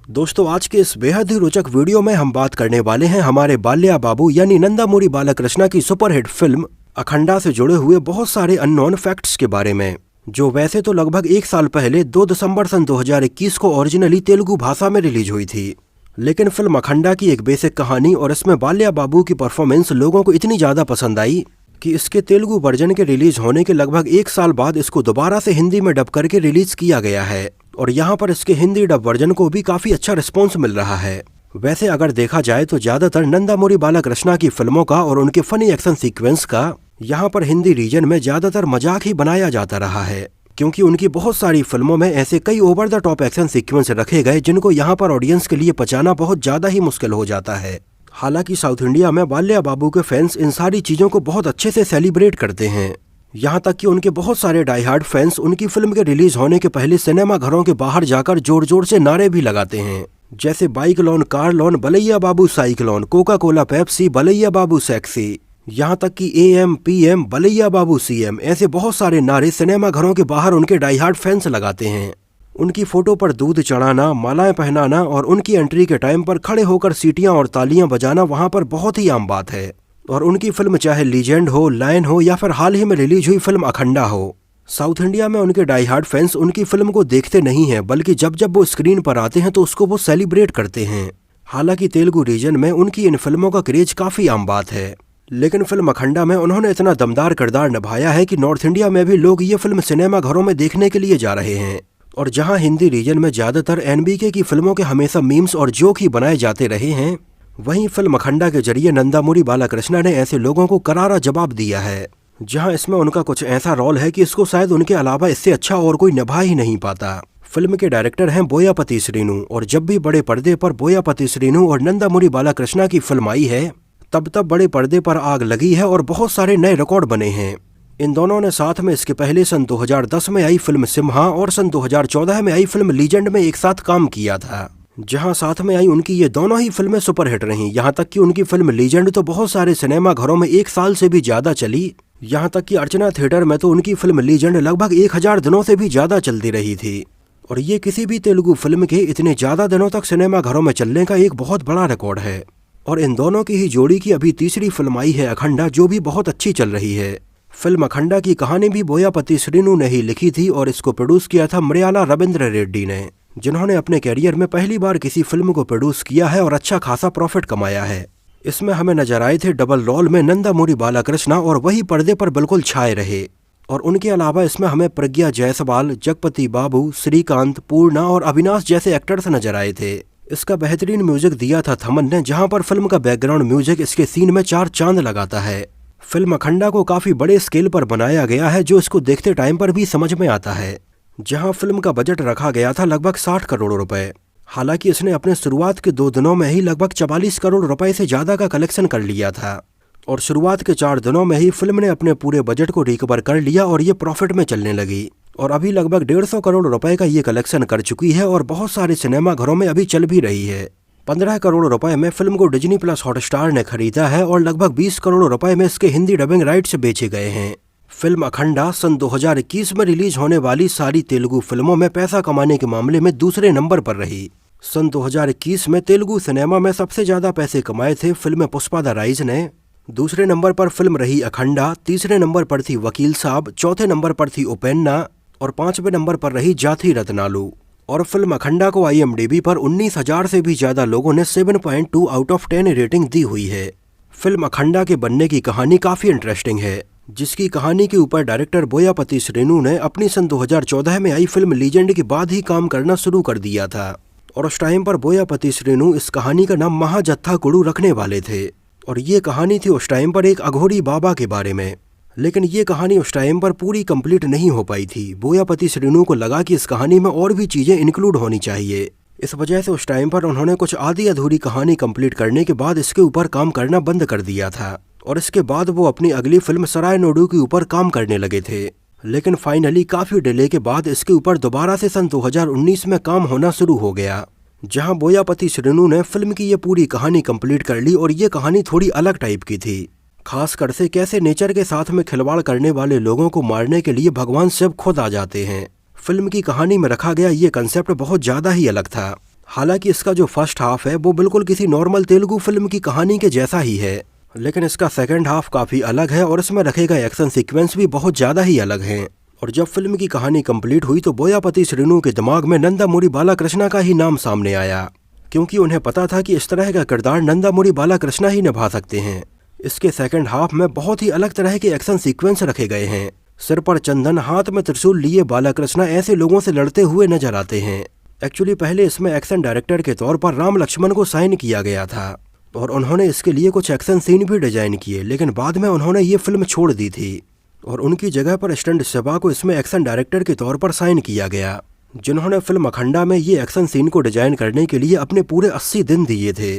दोस्तों, आज के इस बेहद ही रोचक वीडियो में हम बात करने वाले हैं हमारे बाल्या बाबू यानी नंदामुरी बालकृष्णा की सुपरहिट फिल्म अखंडा से जुड़े हुए बहुत सारे अननोन फैक्ट्स के बारे में, जो वैसे तो लगभग 1 साल पहले 2 दिसंबर सन 2021 को ओरिजिनली तेलुगु भाषा में रिलीज हुई थी। लेकिन फिल्म अखंडा की एक बेसिक कहानी और इसमें बाल्या बाबू की परफॉर्मेंस लोगों को इतनी ज्यादा पसंद आई कि इसके तेलुगु वर्जन के रिलीज होने के लगभग 1 साल बाद इसको दोबारा से हिंदी में डब करके रिलीज किया गया है और यहाँ पर इसके हिंदी डब वर्जन को भी काफी अच्छा रिस्पॉन्स मिल रहा है। वैसे अगर देखा जाए तो ज्यादातर नंदामुरी बालकृष्णा की फिल्मों का और उनके फनी एक्शन सीक्वेंस का यहाँ पर हिंदी रीजन में ज्यादातर मजाक ही बनाया जाता रहा है, क्योंकि उनकी बहुत सारी फिल्मों में ऐसे कई over the top action sequence रखे गए जिनको यहाँ पर ऑडियंस के लिए पचाना बहुत ज्यादा ही मुश्किल हो जाता है। हालांकि साउथ इंडिया में बाल्या बाबू के फैंस इन सारी चीजों को बहुत अच्छे से सेलिब्रेट करते हैं, यहाँ तक कि उनके बहुत सारे डाई हार्ड फैंस उनकी फिल्म के रिलीज होने के पहले सिनेमा घरों के बाहर जाकर जोर जोर से नारे भी लगाते हैं, जैसे बाइक लोन, कार लोन, बलैया बाबू साइक्लोन, कोका कोला पेप्सी, बलैया बाबू सेक्सी, यहाँ तक कि AM PM, Balayya Babu CM, ऐसे बहुत सारे नारे सिनेमा घरों के बाहर उनके डाई हार्ड फैंस लगाते हैं। उनकी फोटो पर दूध चढ़ाना, मालाएं पहनाना और उनकी एंट्री के टाइम पर खड़े होकर सीटियां और तालियां बजाना वहां पर बहुत ही आम बात है। और उनकी फिल्म चाहे लीजेंड हो, लायन हो या फिर हाल ही में रिलीज हुई फिल्म अखंडा हो, साउथ इंडिया में उनके डाई हार्ड फैंस उनकी फिल्म को देखते नहीं हैं, बल्कि जब जब वो स्क्रीन पर आते हैं तो उसको वो सेलिब्रेट करते हैं। हालांकि तेलुगु रीजन में उनकी इन फिल्मों का क्रेज काफी आम बात है, लेकिन फिल्म अखंडा में उन्होंने इतना दमदार किरदार निभाया है कि नॉर्थ इंडिया में भी लोग ये फिल्म सिनेमा घरों में देखने के लिए जा रहे हैं। और जहां हिंदी रीजन में ज्यादातर NBK की फिल्मों के हमेशा मीम्स और जोक ही बनाए जाते रहे हैं, वहीं फिल्म अखंडा के जरिए नंदामुरी बालकृष्णा ने ऐसे लोगों को करारा जवाब दिया है, जहां इसमें उनका कुछ ऐसा रोल है कि इसको शायद उनके अलावा इससे अच्छा और कोई निभा ही नहीं पाता। फिल्म के डायरेक्टर हैं बोयापति श्रीनु, और जब भी बड़े पर्दे पर बोयापति श्रीनु और नंदामुरी बालकृष्णा की फिल्म आई है तब बड़े पर्दे पर आग लगी है और बहुत सारे नए रिकॉर्ड बने हैं। इन दोनों ने साथ में इसके पहले सन 2010 में आई फिल्म सिम्हा और सन 2014 में आई फिल्म लीजेंड में एक साथ काम किया था, जहां साथ में आई उनकी ये दोनों ही फिल्में सुपरहिट रहीं। यहाँ तक कि उनकी फिल्म लीजेंड तो बहुत सारे सिनेमा घरों में 1 साल से भी ज्यादा चली, यहाँ तक कि अर्चना थिएटर में तो उनकी फिल्म लीजेंड लगभग 1000 दिनों से भी ज्यादा चलती रही थी। और ये किसी भी तेलुगु फिल्म के इतने ज्यादा दिनों तक सिनेमा घरों में चलने का एक बहुत बड़ा रिकॉर्ड है। और इन दोनों की ही जोड़ी की अभी तीसरी फिल्म आई है अखंडा, जो भी बहुत अच्छी चल रही है। फिल्म अखंडा की कहानी भी बोयापति श्रीनु ने ही लिखी थी और इसको प्रोड्यूस किया था मलयाला रविंद्र रेड्डी ने, जिन्होंने अपने कैरियर में पहली बार किसी फिल्म को प्रोड्यूस किया है और अच्छा खासा प्रॉफिट कमाया है। इसमें हमें नजर आए थे डबल रोल में नंदामुरी बालकृष्णा और वही पर्दे पर बिल्कुल छाए रहे। और उनके अलावा इसमें हमें प्रज्ञा जायसवाल, जगपति बाबू, श्रीकांत, पूर्णा और अविनाश जैसे एक्टर्स नजर आए थे। इसका बेहतरीन म्यूजिक दिया था थमन ने, जहां पर फिल्म का बैकग्राउंड म्यूजिक इसके सीन में 4 चांद लगाता है। फिल्म अखंडा को काफी बड़े स्केल पर बनाया गया है, जो इसको देखते टाइम पर भी समझ में आता है। जहां फिल्म का बजट रखा गया था लगभग 60 करोड़ रुपए। हालांकि इसने अपने शुरुआत के 2 दिनों में ही लगभग 44 करोड़ रुपए से ज्यादा का कलेक्शन कर लिया था। और शुरुआत के 4 दिनों में ही फिल्म ने अपने पूरे बजट को रिकवर कर लिया और ये प्रॉफिट में चलने लगी। और अभी लगभग 150 करोड़ रुपए का ये कलेक्शन कर चुकी है और बहुत सारे सिनेमा घरों में अभी चल भी रही है। 15 करोड़ रुपए में फिल्म को डिज्नी प्लस हॉटस्टार ने खरीदा है और लगभग 20 करोड़ रुपए में इसके हिंदी डबिंग राइट्स बेचे गए हैं। फिल्म अखंडा सन 2021 में रिलीज होने वाली सारी तेलुगु फिल्मों में पैसा कमाने के मामले में दूसरे नंबर पर रही। सन 2021 में तेलुगु सिनेमा में सबसे ज्यादा पैसे कमाए थे फिल्म पुष्पा द राइज ने, दूसरे नंबर पर फिल्म रही अखंडा, तीसरे नंबर पर थी वकील साहब, चौथे नंबर पर थी उपेन्ना और 5वें नंबर पर रही जाथी रत्नालू। और फिल्म अखंडा को IMDb पर 19,000 से भी ज्यादा लोगों ने 7.2 आउट ऑफ 10 रेटिंग दी हुई है। फिल्म अखंडा के बनने की कहानी काफी इंटरेस्टिंग है, जिसकी कहानी के ऊपर डायरेक्टर बोयापति श्रीनु ने अपनी सन 2014 में आई फिल्म लीजेंड के बाद ही काम करना शुरू कर दिया था। और उस टाइम पर बोयापति श्रीनु इस कहानी का नाम महाजत्था कुड़ू रखने वाले थे। और ये कहानी थी उस टाइम पर एक अघोरी बाबा के बारे में, लेकिन ये कहानी उस टाइम पर पूरी कंप्लीट नहीं हो पाई थी। बोयापति श्रीनु को लगा कि इस कहानी में और भी चीजें इंक्लूड होनी चाहिए। इस वजह से उस टाइम पर उन्होंने कुछ आधी अधूरी कहानी कंप्लीट करने के बाद इसके ऊपर काम करना बंद कर दिया था। और इसके बाद वो अपनी अगली फिल्म सराय नोडू के ऊपर काम करने लगे थे। लेकिन फाइनली काफी डिले के बाद इसके ऊपर दोबारा से सन 2019 में काम होना शुरू हो गया, जहां बोयापति श्रीनु ने फिल्म की ये पूरी कहानी कंप्लीट कर ली। और ये कहानी थोड़ी अलग टाइप की थी, खासकर से कैसे नेचर के साथ में खिलवाड़ करने वाले लोगों को मारने के लिए भगवान शिव खुद आ जाते हैं। फिल्म की कहानी में रखा गया ये कंसेप्ट बहुत ज्यादा ही अलग था। हालांकि इसका जो फर्स्ट हाफ है वो बिल्कुल किसी नॉर्मल तेलुगु फिल्म की कहानी के जैसा ही है, लेकिन इसका सेकंड हाफ काफी अलग है और इसमें रखे गए एक्शन सीक्वेंस भी बहुत ज्यादा ही अलग हैं। और जब फिल्म की कहानी कंप्लीट हुई तो बोयापति श्रीनु के दिमाग में नंदामुरी बालाकृष्णा का ही नाम सामने आया, क्योंकि उन्हें पता था कि इस तरह का किरदार नंदामुरी बालाकृष्णा ही निभा सकते हैं। इसके सेकंड हाफ में बहुत ही अलग तरह के एक्शन सीक्वेंस रखे गए हैं। सिर पर चंदन, हाथ में त्रिशूल लिए बालाकृष्णा ऐसे लोगों से लड़ते हुए नजर आते हैं। एक्चुअली पहले इसमें एक्शन डायरेक्टर के तौर पर राम लक्ष्मण को साइन किया गया था और उन्होंने इसके लिए कुछ एक्शन सीन भी डिजाइन किए, लेकिन बाद में उन्होंने ये फिल्म छोड़ दी थी और उनकी जगह पर स्टंट शिवा को इसमें एक्शन डायरेक्टर के तौर पर साइन किया गया, जिन्होंने फिल्म अखंडा में ये एक्शन सीन को डिजाइन करने के लिए अपने पूरे 80 दिन दिए थे।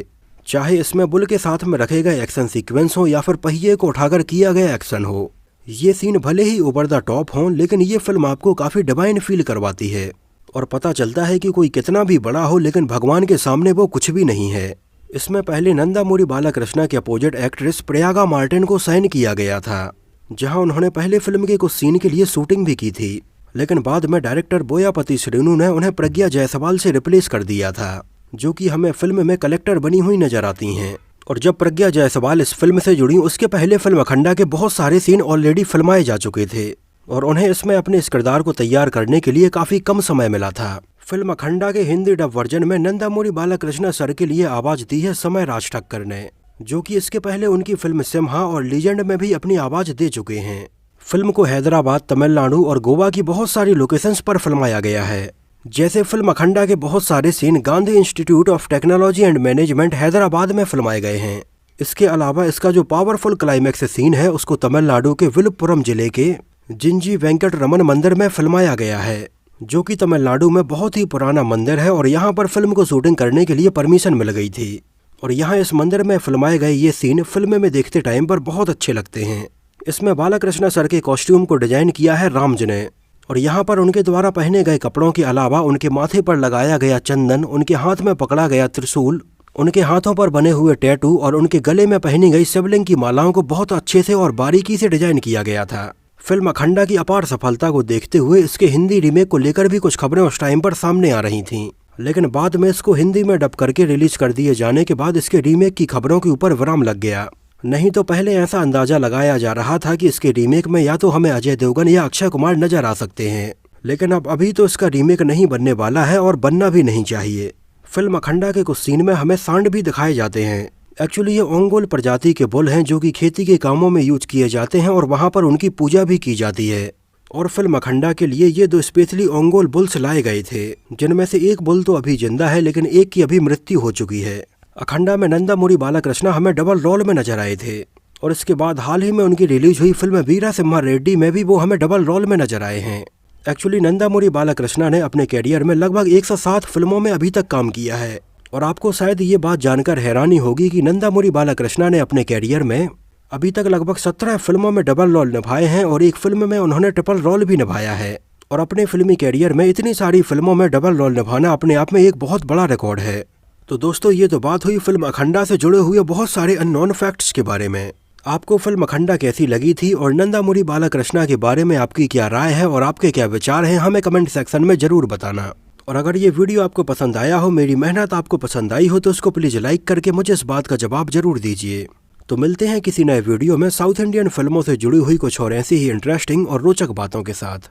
चाहे इसमें बुल के साथ में रखे गए एक्शन सीक्वेंस हो या फिर पहिए को उठाकर किया गया एक्शन हो, ये सीन भले ही ओवर द टॉप हों, लेकिन ये फिल्म आपको काफी डिवाइन फील करवाती है और पता चलता है कि कोई कितना भी बड़ा हो लेकिन भगवान के सामने वो कुछ भी नहीं है। इसमें पहले नंदामुरी बालाकृष्णा के अपोजिट एक्ट्रेस प्रयागा मार्टिन को साइन किया गया था, जहां उन्होंने पहले फिल्म के कुछ सीन के लिए शूटिंग भी की थी, लेकिन बाद में डायरेक्टर बोयापति श्रीनु ने उन्हें प्रज्ञा जायसवाल से रिप्लेस कर दिया था, जो कि हमें फिल्म में कलेक्टर बनी हुई नजर आती हैं। और जब प्रज्ञा जायसवाल इस फिल्म से जुड़ी, उसके पहले फिल्म अखंडा के बहुत सारे सीन ऑलरेडी फिल्माए जा चुके थे और उन्हें इसमें अपने इस किरदार को तैयार करने के लिए काफी कम समय मिला था। फिल्म अखंडा के हिंदी डब वर्जन में नंदामुरी बालाकृष्णा सर के लिए आवाज दी है समय राज ठक्कर ने, जो कि इसके पहले उनकी फिल्म सिम्हा और लीजेंड में भी अपनी आवाज दे चुके हैं। फिल्म को हैदराबाद, तमिलनाडु और गोवा की बहुत सारी लोकेशंस पर फिल्माया गया है। जैसे फिल्म अखंडा के बहुत सारे scene Gandhi institute of technology and management Hyderabad में फिल्माए गए हैं। इसके अलावा इसका जो पावरफुल क्लाइमैक्स सीन है उसको तमिलनाडु के विलुपुरम जिले के जिंजी वेंकट रमन मंदिर में फिल्माया गया है, जो कि तमिलनाडु में बहुत ही पुराना मंदिर है और यहाँ पर फिल्म को शूटिंग करने के लिए परमिशन मिल गई थी। और यहाँ इस मंदिर में फिल्माए गए ये सीन फिल्म में देखते टाइम पर बहुत अच्छे लगते हैं। इसमें बालाकृष्णा सर के कॉस्ट्यूम को डिजाइन किया है रामजी ने और यहाँ पर उनके द्वारा पहने गए कपड़ों के अलावा उनके माथे पर लगाया गया चंदन, उनके हाथ में पकड़ा गया त्रिशूल, उनके हाथों पर बने हुए टैटू और उनके गले में पहनी गई शिवलिंग की मालाओं को बहुत अच्छे से और बारीकी से डिजाइन किया गया था। फिल्म अखंडा की अपार सफलता को देखते हुए इसके हिंदी रीमेक को लेकर भी कुछ खबरें उस टाइम पर सामने आ रही थीं, लेकिन बाद में इसको हिंदी में डब करके रिलीज कर दिए जाने के बाद इसके रीमेक की खबरों के ऊपर विराम लग गया। नहीं तो पहले ऐसा अंदाजा लगाया जा रहा था कि इसके रीमेक में या तो हमें अजय देवगन या अक्षय कुमार नजर आ सकते हैं, लेकिन अब अभी तो इसका रीमेक नहीं बनने वाला है और बनना भी नहीं चाहिए। फिल्म अखंडा के कुछ सीन में हमें सांड भी दिखाए जाते हैं। एक्चुअली ये ओंगोल प्रजाति के बुल हैं जो कि खेती के कामों में यूज किए जाते हैं और वहाँ पर उनकी पूजा भी की जाती है। और फिल्म अखंडा के लिए ये 2 स्पेशली ओंगोल बुल्स लाए गए थे, जिनमें से एक बुल तो अभी जिंदा है लेकिन एक की अभी मृत्यु हो चुकी है। अखंडा में नंदामुरी बालाकृष्णा हमें डबल रोल में नजर आए थे और इसके बाद हाल ही में उनकी रिलीज हुई फिल्म वीरा सिम्हा रेड्डी में भी वो हमें डबल रोल में नजर आए हैं। एक्चुअली नंदामुरी बालाकृष्णा ने अपने कैरियर में लगभग 107 फिल्मों में अभी तक काम किया है और आपको शायद ये बात जानकर हैरानी होगी कि नंदामुरी बालाकृष्णा ने अपने कैरियर में अभी तक लगभग 17 फिल्मों में डबल रोल निभाए हैं और एक फिल्म में उन्होंने ट्रिपल रोल भी निभाया है। और अपने फिल्मी कैरियर में इतनी सारी फिल्मों में डबल रोल निभाना अपने आप में एक बहुत बड़ा रिकॉर्ड है। तो दोस्तों ये तो बात हुई फिल्म अखंडा से जुड़े हुए बहुत सारे अननोन फैक्ट्स के बारे में। आपको फिल्म अखंडा कैसी लगी थी और नंदामुरी बालाकृष्णा के बारे में आपकी क्या राय है और आपके क्या विचार हैं, हमें कमेंट सेक्शन में जरूर बताना। और अगर ये वीडियो आपको पसंद आया हो, मेरी मेहनत आपको पसंद आई हो, तो उसको प्लीज लाइक करके मुझे इस बात का जवाब जरूर दीजिए। तो मिलते हैं किसी नए वीडियो में साउथ इंडियन फिल्मों से जुड़ी हुई कुछ और ऐसी ही इंटरेस्टिंग और रोचक बातों के साथ।